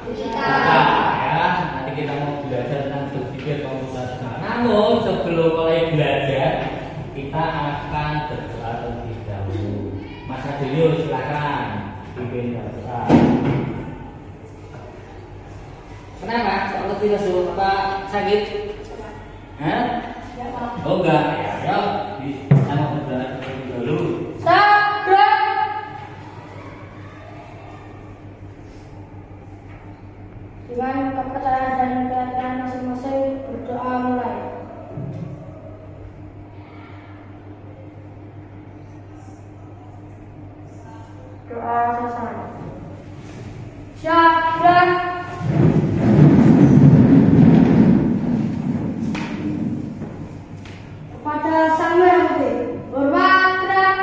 Kita. Ya, nanti kita mau belajar tentang berpikir komputasional. Namun sebelum mulai belajar, kita akan berdoa terlebih dahulu. Mas Adelio, silakan pimpin doa. Kenapa? Kok lebih lesu? Apa sakit? Hah? Oh enggak ya. Yuk, kita mau berdoa terlebih dahulu. Dengan kepercayaan dan keyakinan masing-masing berdoa mulai. Doa selesai. Syabrak. Kepada Sang Merah Putih, hormat gerak.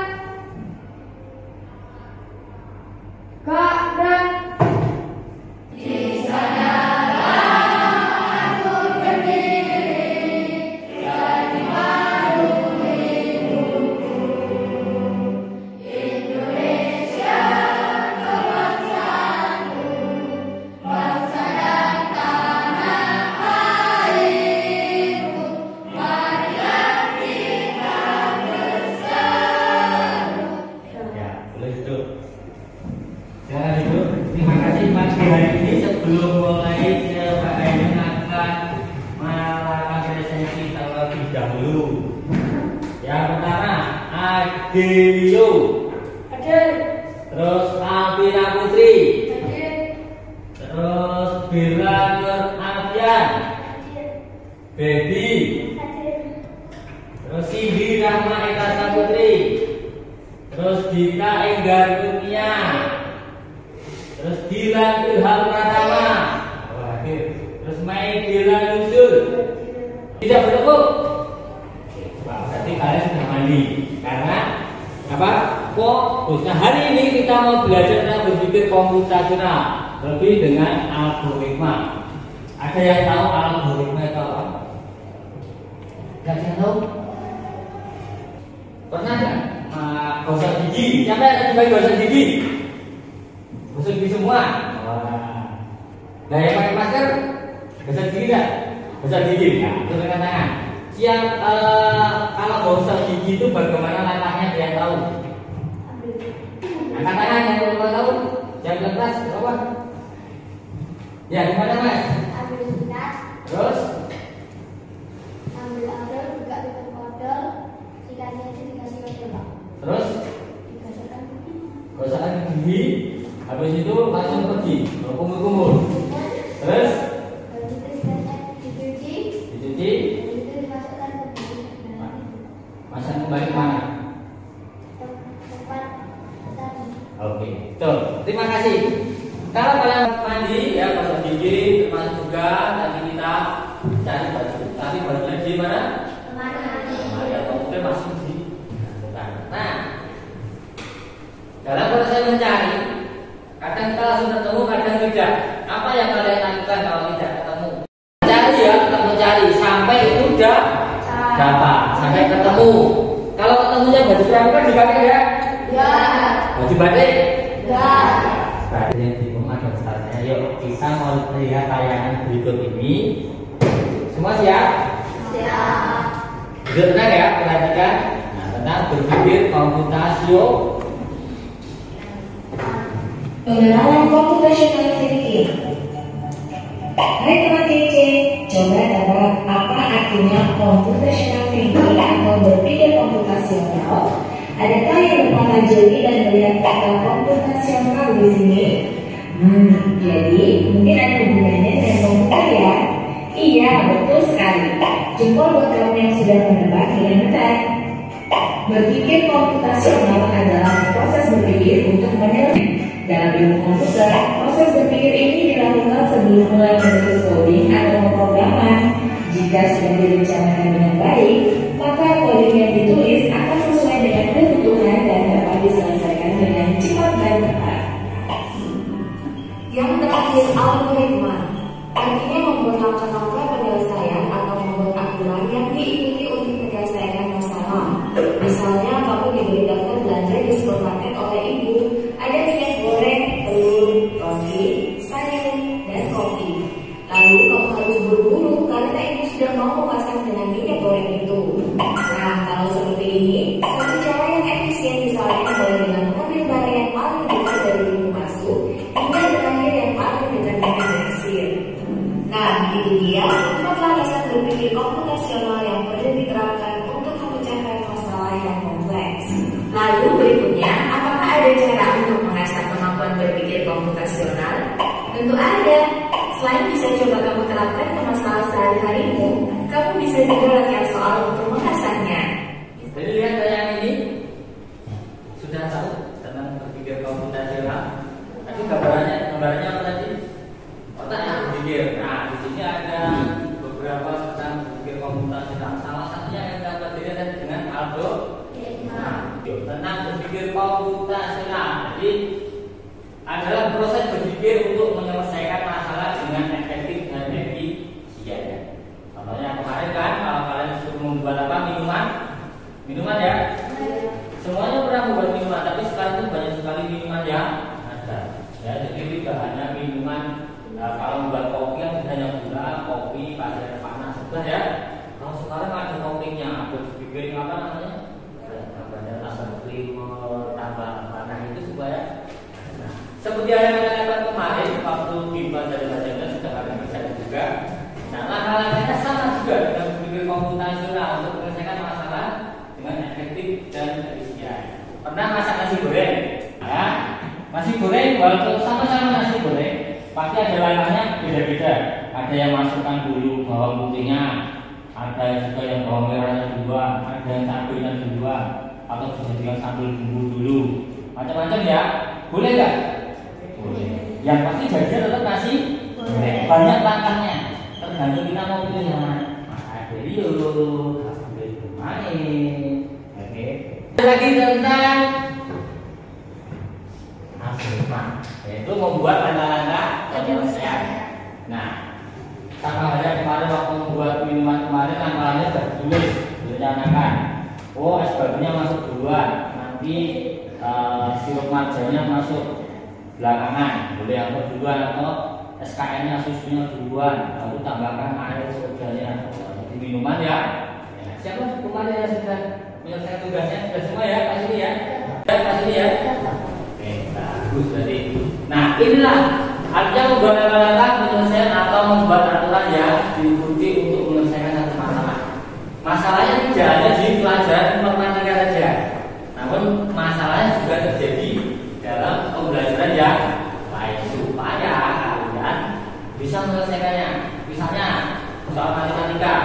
Gerak. Sebelum mulai saya akan melakukan presensi terlebih dahulu. Yang pertama, Adelio. Adil. Terus Alvina Putri. Adil. Terus Bella Nur Alfian. Baby. Adil. Terus Cindy Rahma Eka Putri. Terus Dika Enggar Kurnia. Terus Dilan Ilham Pratama. Terus Mai Dilan Nusul. Tidak bertemu. Berarti kalian sudah mandi. Karena apa? Nah, hari ini kita mau belajar tentang berpikir komputasional, lebih dengan algoritma. Ada yang tahu algoritma itu apa? Ada yang tahu? Pernah nggak? Gosok gigi. Siapa yang tadi bagi gosok gigi? Gosok gigi semua. Nah, yang pakai masker, gosok gigi nggak? Gosok gigi. Nah, turunkan tangan. Siap. Kalau gosok gigi itu bagaimana langkahnya? Dia yang tahu. Angkat tangan yang belum tahu. Jangan lepas. Apa? Ya, gimana Mas? Ambil sikat. Terus? Ambil buka tutup odol. Sikatnya itu dikasih odol, Pak. Terus? Digosokkan gigi. Gosokkan gigi. Habis itu langsung pergi. Kumur-kumur. Terus? Habis itu sikatnya dicuci. Dicuci. Habis itu dimasukkan ke gigi. Masang kembali ke mana? Tempat tadi. Oke. Tuh, terima kasih. Kalau kalian mandi ya gosok gigi, termasuk juga tadi kita cari baju. Tapi bajunya di mana? Lemari atau mungkin masih di bukan. Nah, dalam proses mencari, kadang kita langsung ketemu, kadang tidak. Apa yang kalian lakukan kalau tidak ketemu? Cari ya, tetap mencari sampai itu udah dapat, sampai ketemu. Kalau ketemunya baju pramuka dipakai ya? Ya. Baju batik? Ya. Berarti yang bingung ada besarnya. Yuk kita mau lihat tayangan berikut ini. Semua siap? Siap. Duduk tenang ya, perhatikan. Nah, tentang berpikir komputasio. Pengenalan computational thinking. Hai teman TC, coba tebak apa artinya computational thinking atau berpikir komputasional? Adakah yang mempelajari dan melihat kata komputasional di sini? Jadi mungkin ada hubungannya dengan komputer ya? Iya, betul sekali. Jempol buat kamu yang sudah menebak dengan benar. Berpikir komputasional adalah proses berpikir untuk menyelesaikan. Dalam ilmu komputer, proses berpikir ini dilakukan sebelum mulai menulis coding atau pemrograman. Jika sudah direncanakan dengan baik, maka coding yang ditulis akan sesuai dengan kebutuhan dan dapat diselesaikan dengan cepat dan tepat. Yang terakhir, algoritma. Artinya membuat langkah-langkah penyelesaian atau membuat aturan yang diikuti untuk menyelesaikan masalah. Misalnya, kamu diberi daftar belanja di supermarket oleh ibu. Ada minyak goreng, telur, roti, sayur, sudah mau memasang dengan minyak goreng itu. Nah, kalau seperti ini, satu cara yang efisien misalnya mulai dengan mengambil bara yang paling dekat dari pintu masuk hingga terakhir yang paling dekat dengan kasir. Nah, itu dia 4 landasan berpikir komputasional yang perlu diterapkan untuk memecahkan masalah yang kompleks. Lalu berikutnya, apakah ada cara untuk mengasah kemampuan berpikir komputasional? Tentu ada. Selain bisa coba kamu terapkan ke masalah sehari-harimu, kamu bisa juga latihan soal untuk mengasahnya. Jadi lihat yang ini sudah tahu tentang berpikir komputasional. Tadi gambarnya apa tadi? Otak yang berpikir. Nah, di sini ada beberapa tentang berpikir komputasional. Salah satunya yang kita pelajari dengan Aldo. Nah, tentang berpikir komputasional. Jadi adalah proses berpikir untuk menyelesaikan masalah dengan efektif dan efisien. Contohnya kemarin kan, kalau kalian disuruh membuat apa? Minuman ya. Semuanya pernah membuat minuman, tapi sekarang itu banyak sekali minuman yang ada. Ya, jadi tidak hanya minuman. Kalau membuat kopi kan tidak hanya gula, kopi, pasir panas, sudah ya. Kalau sekarang ada kopinya, ada dibikin apa namanya? Tambahnya tambah creamer, tambah apa itu supaya. Seperti yang kita katakan kemarin waktu di pelajaran bahasa sudah kalian bisa juga. Nah, langkah-langkahnya sama juga dengan berpikir komputasional untuk menyelesaikan masalah dengan efektif dan efisien. Pernah masak nasi goreng? Ya, nasi goreng walaupun sama-sama nasi goreng, pasti ada langkahnya beda-beda. Ada yang masukkan dulu bawang putihnya, ada juga yang bawang merahnya duluan, ada yang cabenya duluan, atau dijadikan sambal bumbu dulu. Macam-macam ya, boleh nggak? Boleh. Yang pasti jadinya tetap nasi goreng. Banyak langkahnya, tergantung kita mau pilih yang mana. Ada sambil main. Oke. Lagi tentang asma, yaitu membuat langkah-langkah penyelesaian. Nah, sama halnya kemarin waktu membuat minuman kemarin, langkahnya sudah ditulis, direncanakan. Oh, es batunya masuk duluan, nanti sirup marjannya masuk belakangan, boleh yang duluan atau SKN-nya susunya duluan, lalu tambahkan air sodanya. Jadi minuman ya. Siapa kemarin yang sudah menyelesaikan tugasnya? Sudah semua ya, Pak Suri ya? Pak Suri ya? Oke, bagus berarti. Nah, inilah artinya membuat langkah penyelesaian atau membuat aturan yang diikuti untuk menyelesaikan satu masalah. Masalahnya tidak hanya di pelajaran informatika saja, namun masalahnya juga terjadi dalam pembelajaran yang lain supaya kalian bisa menyelesaikannya. Misalnya soal matematika.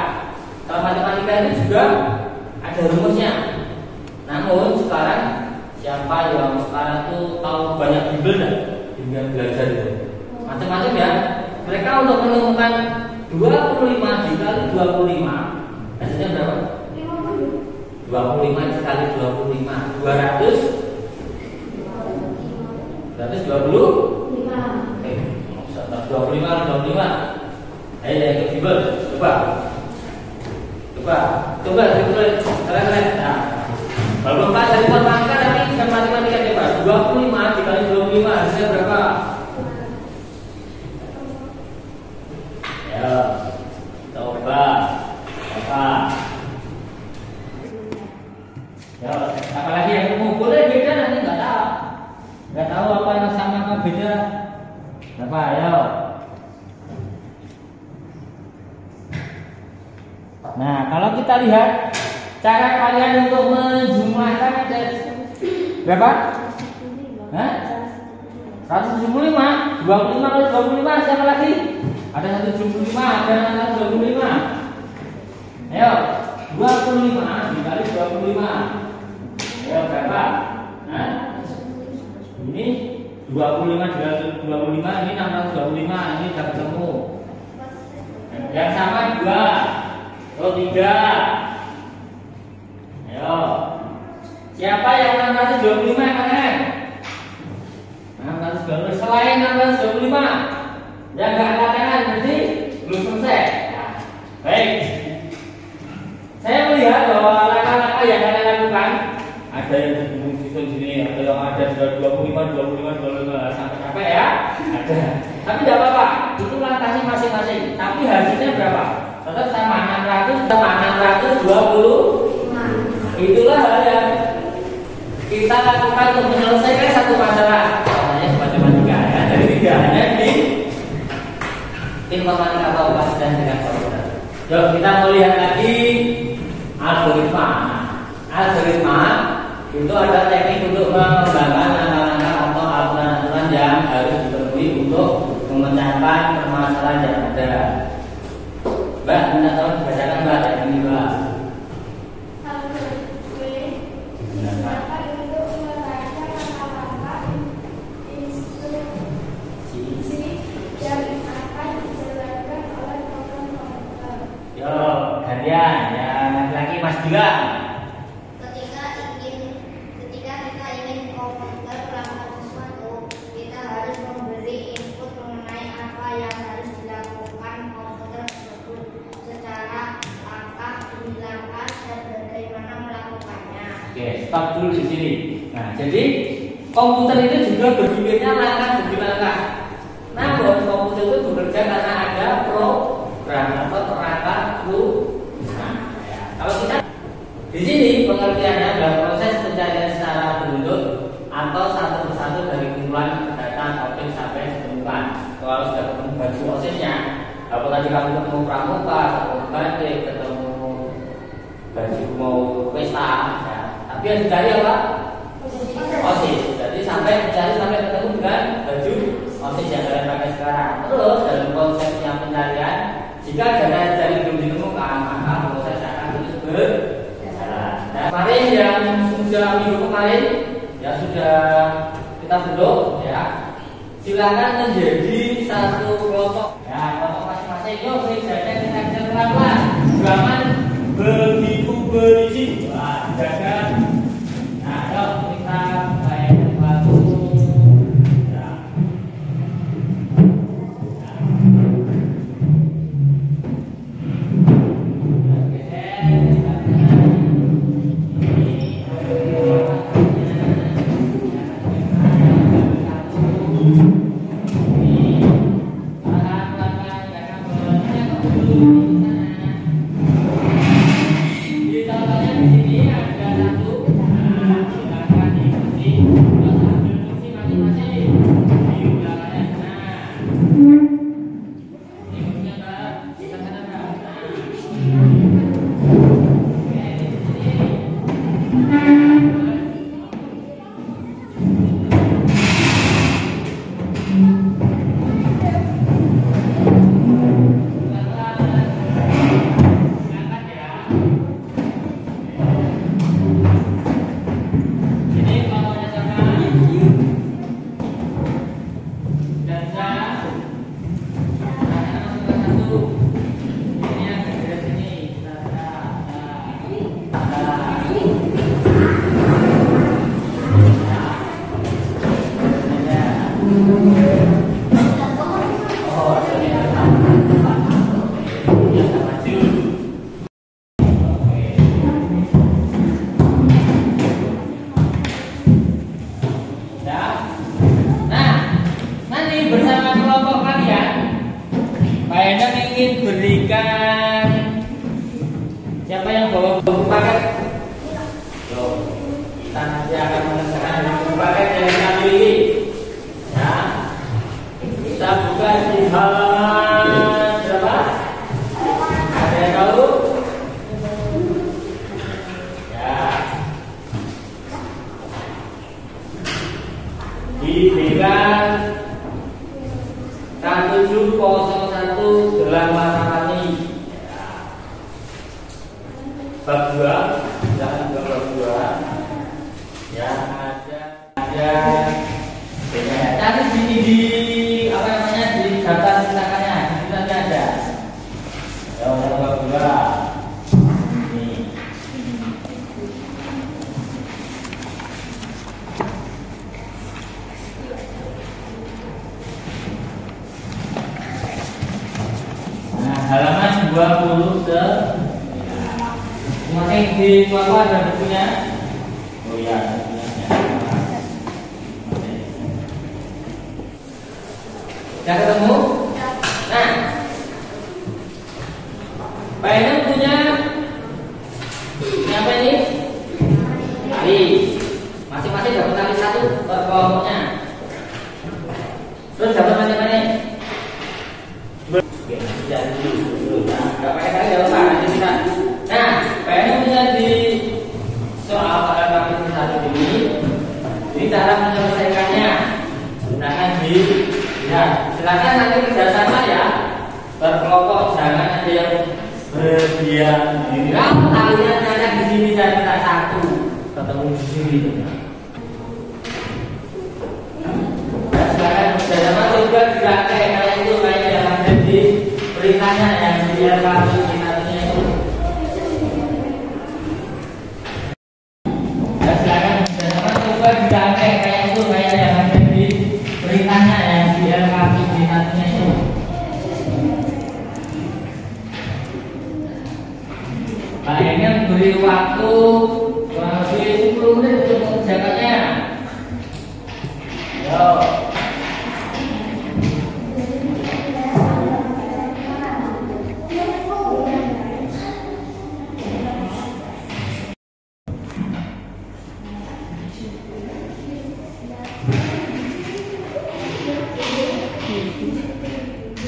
Soal matematika itu juga ada rumusnya. Namun sekarang siapa yang sekarang tuh tahu banyak bimbel dengan belajar itu? Macam-macam ya. Mereka untuk menemukan 25 dikali 25 hasilnya berapa? 25 dikali 25 200 125. 25. Ayo yang ketiga, coba. Keren. Nah, kalau Pak dari matematika nanti bukan matematika coba. 25 dikali 25 hasilnya berapa? Ya, coba. Ya, apalagi yang mengukurnya beda nanti nggak tahu apa yang sama apa beda. Apa ayo? Nah, kalau kita lihat cara kalian untuk menjumlahkan ada berapa? 175. 25 kali 25 siapa lagi? Ada 175, ada 125. Ayo, 25 dikali 25. Ayo berapa? Nah, ini 25 dikali 25 ini 625, ini sudah ketemu. Yang sama 2 atau 3. Ayo. Siapa yang 625 kan? 625 selain 625 yang enggak angkat tangan berarti belum selesai. Nah, baik. Saya melihat bahwa langkah-langkah yang kalian lakukan ada yang disusun sini, ada yang ada sudah 25 sampai capek ya. Ada. Tapi tidak apa-apa. Itu langkahnya masing-masing. Tapi hasilnya berapa? tetap sama 600 sama 620. Itulah hal yang kita lakukan untuk menyelesaikan satu masalah. Contohnya sebagai matematika ya. Jadi tidak hanya di informatika atau dan dengan komputer. Yuk kita mau lihat lagi algoritma. Algoritma itu ada teknik untuk mengembangkan langkah-langkah atau aturan-aturan yang harus dipenuhi untuk memecahkan permasalahan yang ada. Mbak, minta tolong dibacakan Mbak yang ini Mbak. Yo, gantian ya laki-laki Mas Gilang. Ketika kita ingin komputer melakukan sesuatu, kita harus memberi input mengenai apa yang harus dilakukan komputer tersebut secara langkah demi langkah dan bagaimana melakukannya. Oke, stop dulu di sini. Nah, jadi komputer itu juga berpikirnya langkah demi langkah. Namun komputer itu bekerja karena ada program atau perangkat lunak. Ya, kalau kita di sini pengertiannya adalah proses pencarian secara berbentuk atau satu persatu dari kumpulan data topik sampai ditemukan. Kalau sudah ketemu baju osisnya, kalau tadi kamu ketemu pramuka, ketemu batik, ketemu baju mau pesta, ya. Tapi yang dicari apa? Osis. Jadi sampai mencari sampai ketemu dengan baju osis yang kalian pakai sekarang. Terus dalam konsepnya pencarian, jika data dari belum ditemukan, maka proses akan terus berjalan. Nah, kemarin yang sudah minggu kemarin yang sudah kita bentuk, ya, silakan menjadi satu kelompok. Ya, kelompok masing-masing. Yuk, kerjanya kita kerja pelan-pelan. Jangan begitu berisi. Wah, jaga. Nah, yuk kita mulai batu. Ya. ingin berikan siapa yang bawa buku paket? Yo, kita nanti akan mengerjakan buku paket yang kita miliki. Ya, kita buka di halaman berapa? Ada yang tahu? Ya, di bilangan K7018 Matapani. Bab 2, jangan bab 2. Ya, ada cari sini di apa namanya di daftar cetakannya, di situ nanti ada. Ya, bab 2. Ini. Halaman 20 ke masing di bawah ada bukunya. Oh iya, bukunya. Sudah ketemu? Nah, Pak Enem punya apa ini? Tali. Masing-masing dapat tali satu per kelompoknya. Terus dapat mana-mana? Jangan dulu. Nggak pakai tali nggak apa-apa. Nanti kita. Nah, Pak Enem punya di soal pada kami satu ini. Ini cara menyelesaikannya. Gunakan di. Ya, silakan nanti kerjasama ya. Berkelompok, jangan ada yang berdiam diri. Kamu kalian hanya di sini dan tidak satu ketemu di sini. Ya, silakan kerjasama juga dipakai kayak itu kayak yang ada di perintahnya yang di RKP intinya itu. Ya, silakan kerjasama juga dipakai kayak itu kayak yang ada di perintahnya yang di RKP intinya itu. Pak Enem beri waktu kurang lebih 10 menit untuk mengerjakannya. Yo.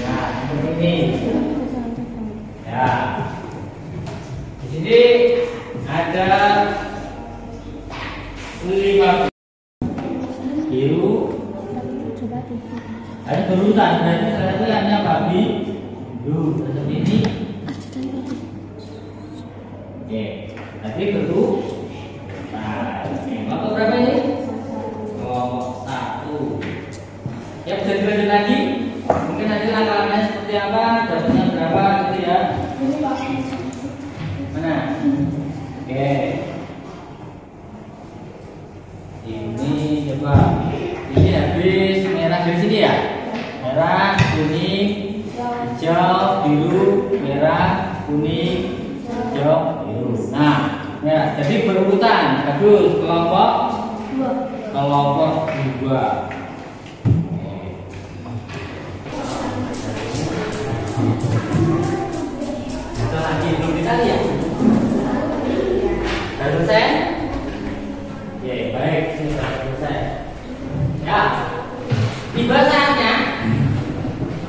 Nah, seperti ini. Ya. Di sini ada 5 biru, ada berurutan, berarti salah satu hanya babi biru seperti ini. Oke, tadi betul. Nah, kelompok berapa ini? Kelompok 1. Ya, bisa dilanjut lagi. Mungkin nanti langkah-langkahnya seperti apa, dapatnya berapa gitu ya. Mana? Oke. Ini coba. Ini habis merah dari sini ya. Merah, kuning, hijau, biru, merah, kuning, hijau, biru. Nah, merah. Jadi berurutan. Bagus. Kelompok 2. Itu lagi belum kita lihat. Sudah selesai? Oke, baik, sudah selesai. Ya, tiba saatnya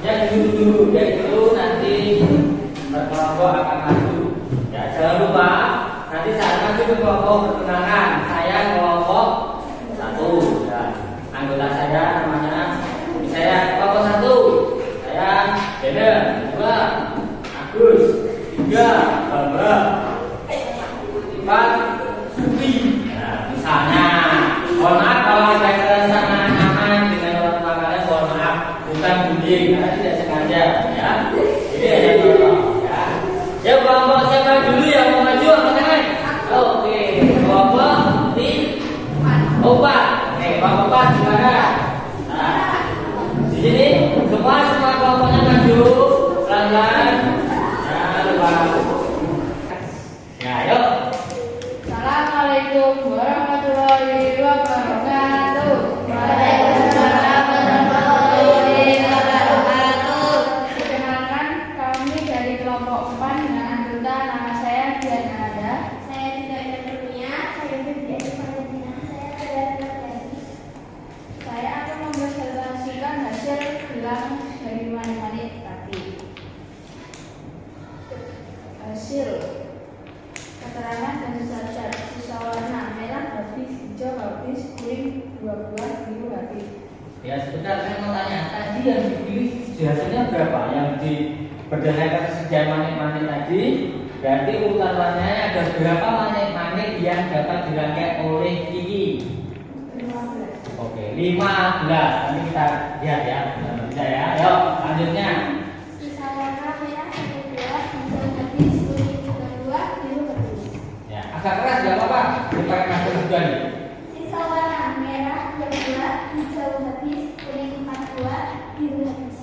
yang dulu yaitu nanti berkelompok akan maju. Ya, jangan lupa nanti saat maju ke kelompok perkenalkan. Saya kelompok 1. Ya, anggota saya namanya saya kelompok 1. Saya Deden. 2 Agus. 3 Bambang. 4 Supi. Nah, misalnya, mohon maaf kalau ada keresahan aman dengan orang tua kalian, mohon maaf, bukan bullying, karena tidak sengaja, ya. Jadi hanya contoh, ya. Ya, kelompok siapa dulu yang mau maju angkat tangan? Oke, kelompok 4. Oke, kelompok 4 silakan. Nah, di sini semua kelompoknya maju pelan-pelan. Jangan lupa. Ya, yuk. Assalamualaikum warahmatullahi wabarakatuh. Waalaikumsalam warahmatullahi wabarakatuh. Perkenalkan, kami dari kelompok 4 dengan anggota nama saya Diana Ada. Saya tidak ada dunia. Saya tidak ada Valentina. Saya tidak ada. Saya akan mempresentasikan hasil gelang dari mana-mana tadi. Hasil keterangan dan sejajar sisa warna merah habis, hijau habis, kuning 2 buah, biru habis. Ya, sebentar saya mau tanya, tadi yang dipilih hasilnya berapa? Yang di berdasarkan kesediaan manik-manik tadi, berarti urutan warnanya ada berapa manik-manik yang dapat dirangkai oleh Kiki? 15. Oke, 15. Nanti kita lihat ya. Bisa ya. Ayo, lanjutnya. Sisa warna merah 1 buah, hijau habis, kuning 2 buah, biru habis. Ya, agak keras enggak apa-apa. Dipakai masker juga nih. Sisa warna merah 2 buah, hijau habis, kuning 4 buah, biru habis.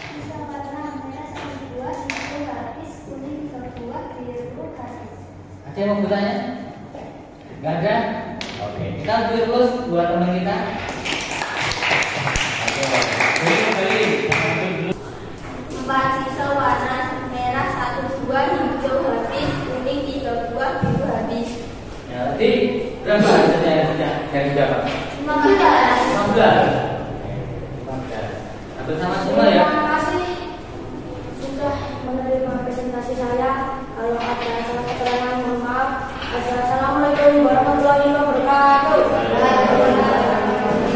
Sisa warna merah 1 buah, hijau habis, kuning 3 buah, biru habis. Ada yang mau bertanya? Enggak ada? Oke, kita beri terus buat teman kita. Oke, beri. 4 sisa warna merah semua ya. Terima kasih sudah menerima presentasi saya. Kalau ada salah keterangan, mohon maaf. Assalamualaikum warahmatullahi wabarakatuh.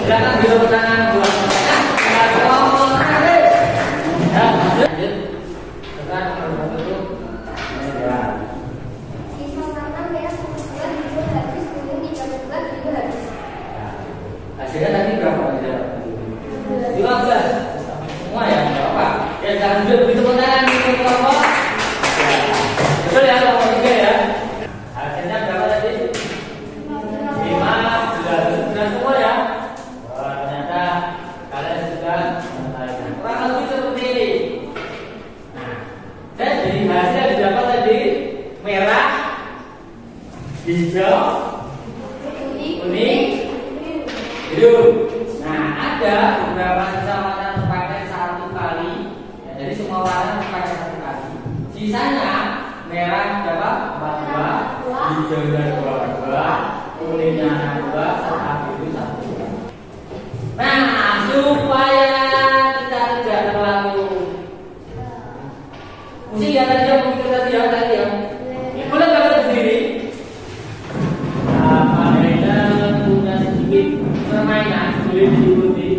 Silakan bila pertanyaan buat saya. Ya, lanjut. Sekarang nomor 1. Ya. Siswa 6 merah 11 hijau habis, kuning 13 hijau habis. Hasilnya tadi berapa? 15. Semua ya, enggak apa. Ya, jangan duduk begitu tangan itu kelompok. Betul ya, nomor 3 ya. Hasilnya berapa tadi? 5. Sudah semua ya. Wah, ternyata kalian sudah mengenalinya. Kurang lebih seperti ini. Nah, jadi hasil yang didapat tadi merah, hijau, kuning, biru. Nah, ada beberapa sisa warna terpakai 1 kali. Ya, jadi semua warna terpakai 1 kali. Sisanya merah dapat 42, hijaunya 22, kuningnya 2, serta biru 1. Nah, supaya kita tidak terlalu pusing ya tadi ya, mungkin tadi ya. Boleh kalau berdiri. Mereka punya sedikit permainan boleh diikuti.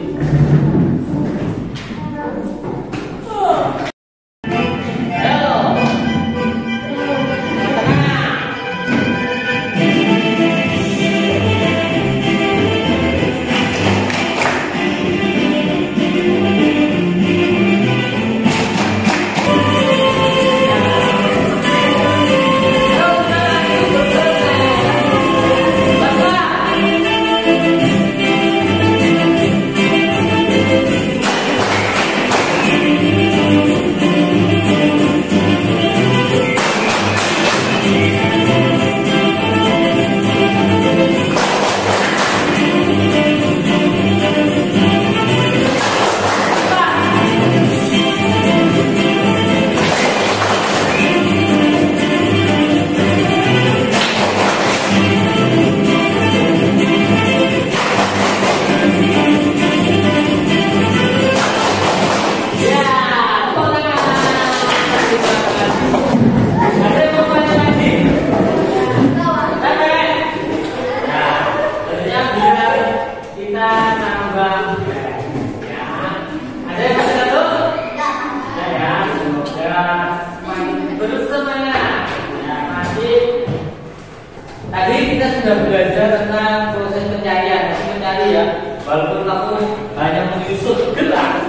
Tadi kita sudah belajar tentang proses pencarian, mencari ya. Walaupun kamu hanya menyusut gelang,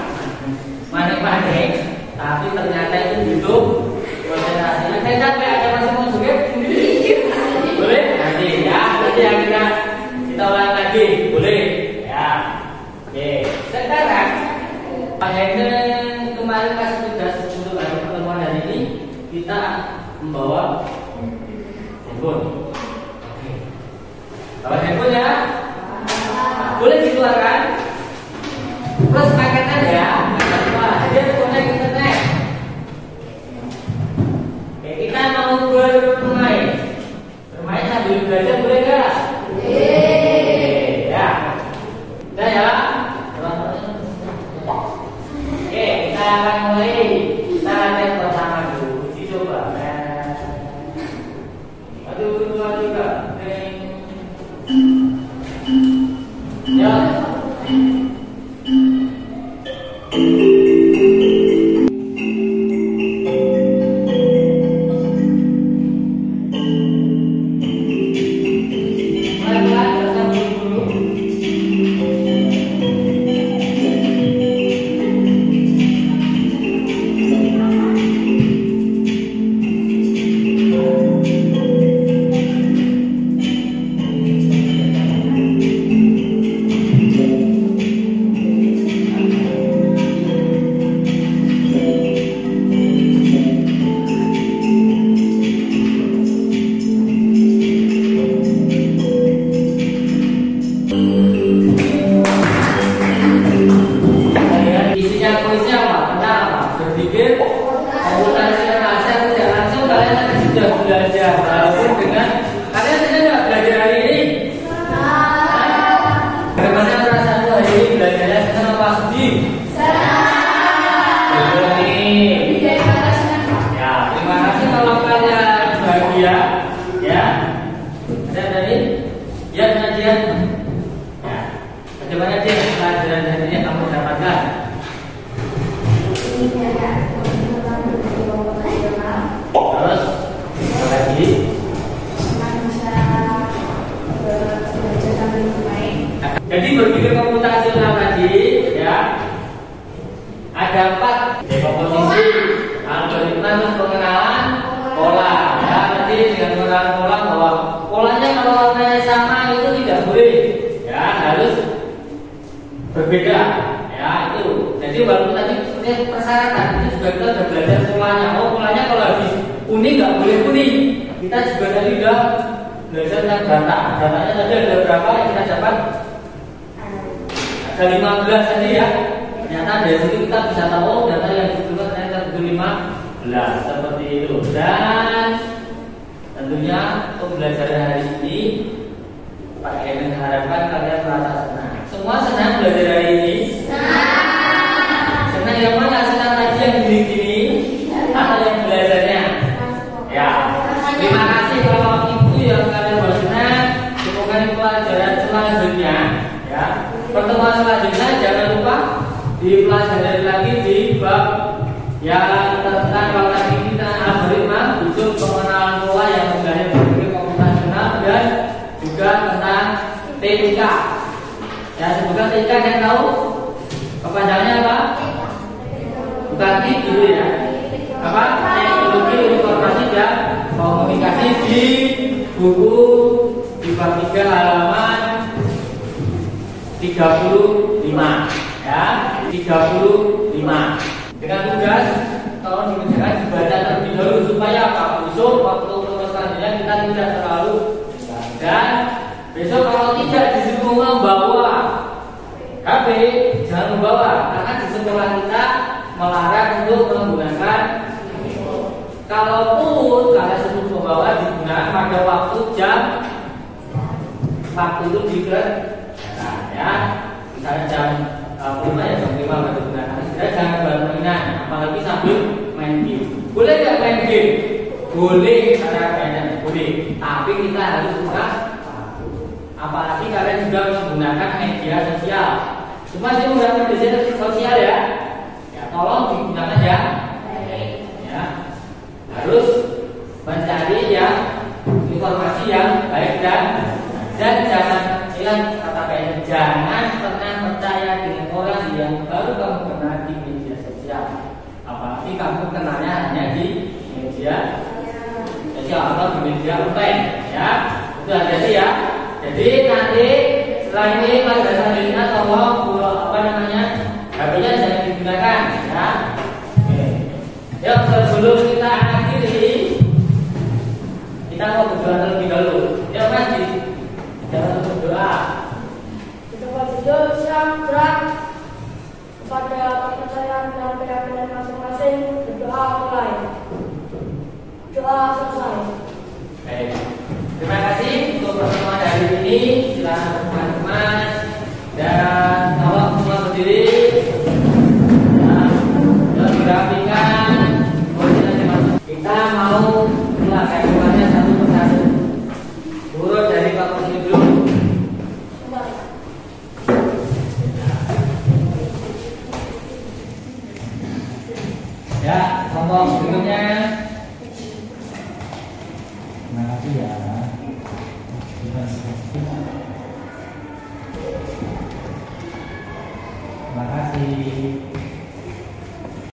manik-manik, tapi ternyata itu butuh proses hasilnya. Saya capek, ada masih mau juga? Boleh? Nanti ya, nanti yang kita ulang lagi, boleh? Ya. Oke. Sekarang Pak Hendra kemarin kasih tugas untuk hari pertemuan hari ini kita membawa handphone. Bawa handphone ya, boleh dikeluarkan. Plus paketan ya, wah dia connect internet. Oke, kita mau bermain sambil belajar boleh nggak? Ya, udah ya. Oke, kita akan mulai. Kita latihan pertama dulu. Coba. 1, 2, 3. Ya. Terus apa lagi? Jadi berpikir komputasional tadi ya ada 4 dekomposisi, algoritma untuk pengenalan pola. Ya, nanti dengan pengenalan pola bahwa polanya kalau warnanya sama itu tidak boleh, ya harus berbeda. Ya itu. Jadi walaupun tadi seperti persyaratan itu juga kita sudah belajar polanya. Oh polanya kalau habis kuning nggak boleh kuning. Kita juga tadi sudah belajar tentang data. Datanya tadi ada berapa yang kita dapat? Ada 15 tadi ya. Ternyata dari situ kita bisa tahu data yang dibutuhkan ternyata 15 seperti itu. Dan tentunya pembelajaran hari ini Pak Kevin harapkan kalian merasa senang. Semua senang belajar hari ini? Senang yang mana? Senang tadi yang gini-gini atau yang belajarnya? Ya. Terima kasih kalau ibu yang kalian bersenang. Semoga di pelajaran selanjutnya ya. Pertemuan selanjutnya jangan lupa dipelajari lagi di bab yang tentang kalau tadi kita algoritma untuk pengenalan pola yang menggunakan berpikir komputasional dan juga tentang TIK. Ya semoga TIK yang tahu kepanjangannya apa? Bukan TIK dulu ya. Apa? Teknologi informasi dan komunikasi di buku di bab 3 halaman 35 ya 35 dengan tugas tolong dikerjakan dibaca terlebih dahulu supaya apa besok waktu selanjutnya kita tidak terlalu dan besok kalau tidak disuruh membawa HP jangan membawa karena di sekolah kita melarang untuk menggunakan kalaupun kalian suruh membawa digunakan pada waktu jam waktu itu dikerjakan ya misalnya jam 5 ya jam 5 baru gunakan. Tidak jangan bermain apalagi sambil main game. Boleh nggak main game? Boleh cara mainnya boleh. Tapi kita harus buka. Apalagi kalian juga menggunakan media sosial. Cuma sih menggunakan media sosial ya. Ya tolong digunakan ya. Ya harus mencari yang informasi yang baik dan jangan hilang kata kayaknya jangan pernah percaya dengan orang yang baru kamu kenal di media sosial apalagi kamu kenalnya hanya di media sosial atau di media online ya itu hati-hati ya jadi nanti setelah ini pelajaran selanjutnya tolong apa namanya HP-nya jangan digunakan ya ya sebelum kita akhiri kita mau berdoa terlebih dahulu ya Mas jangan berdoa. Kita berdoa siang berat kepada kepercayaan dan keyakinan masing-masing. Berdoa mulai. Doa selesai. Baik. Terima kasih untuk pertemuan hari ini. Silakan teman-teman dan tolong semua berdiri. Dan dirapikan. Kita mau melakukannya satu persatu. Urut dari Pak Kursi dulu. Ya, contoh berikutnya. Terima kasih ya.